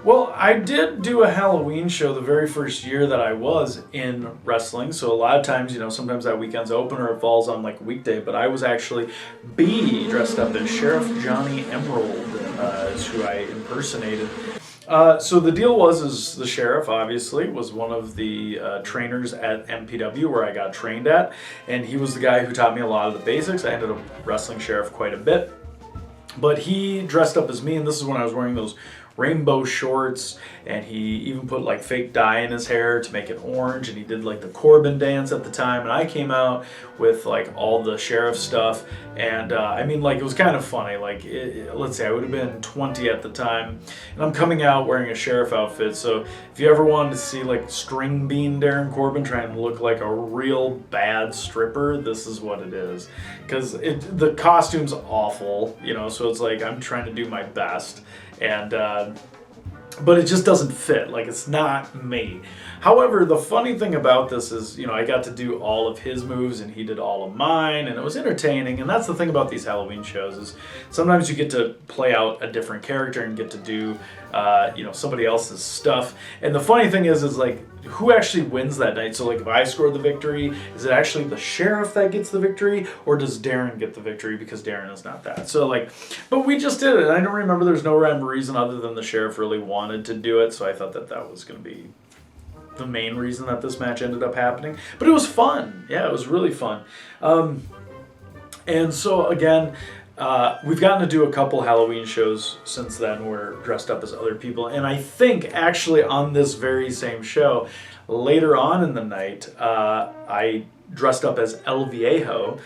Well, I did do a Halloween show the very first year that I was in wrestling. So a lot of times, sometimes that weekend's open or it falls on like a weekday. But I was actually dressed up as Sheriff Johnny Emerald, is who I impersonated. So the deal is the sheriff obviously was one of the trainers at MPW where I got trained at, and he was the guy who taught me a lot of the basics. I ended up wrestling sheriff quite a bit, but he dressed up as me, and this is when I was wearing those rainbow shorts, and he even put like fake dye in his hair to make it orange, and he did like the Corbin dance at the time, and I came out with like all the sheriff stuff, and I mean, like, it was kind of funny. Like, let's say I would have been 20 at the time, and I'm coming out wearing a sheriff outfit. So if you ever wanted to see like string bean Darren Corbin trying to look like a real bad stripper, this is what it is, because the costume's awful, so it's like I'm trying to do my best, and but it just doesn't fit. Like, it's not me. However, the funny thing about this is, I got to do all of his moves and he did all of mine, and it was entertaining. And that's the thing about these Halloween shows is sometimes you get to play out a different character and get to do, somebody else's stuff. And the funny thing is like, who actually wins that night? So like, if I score the victory, is it actually the sheriff that gets the victory, or does Darren get the victory because Darren is not that? So like, but we just did it. And I don't remember, there's no rhyme or reason other than the sheriff really wanted to do it. So I thought that was going to be the main reason that this match ended up happening. But it was fun. Yeah, it was really fun. And so again, we've gotten to do a couple Halloween shows since then. We're dressed up as other people. And I think actually on this very same show, later on in the night, I dressed up as El Viejo,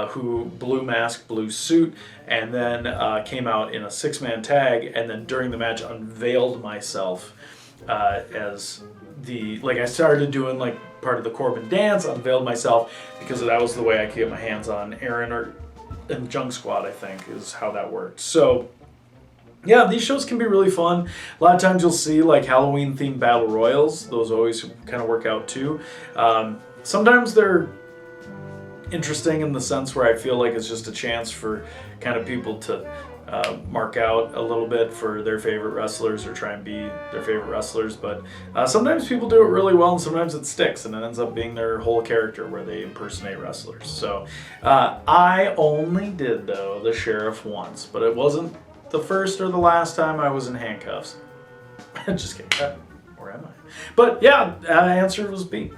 who blue mask, blue suit, and then came out in a 6-man tag. And then during the match, unveiled myself as I started doing like part of the Corbin dance, unveiled myself because that was the way I could get my hands on Aaron and Junk Squad, I think, is how that worked. So, yeah, these shows can be really fun. A lot of times you'll see like Halloween-themed battle royals. Those always kind of work out too. Sometimes they're interesting in the sense where I feel like it's just a chance for kind of people to mark out a little bit for their favorite wrestlers or try and be their favorite wrestlers. But sometimes people do it really well, and sometimes it sticks and it ends up being their whole character where they impersonate wrestlers. So I only did, though, the sheriff once, but it wasn't the first or the last time I was in handcuffs. Just kidding. Where am I? But yeah, answer was B.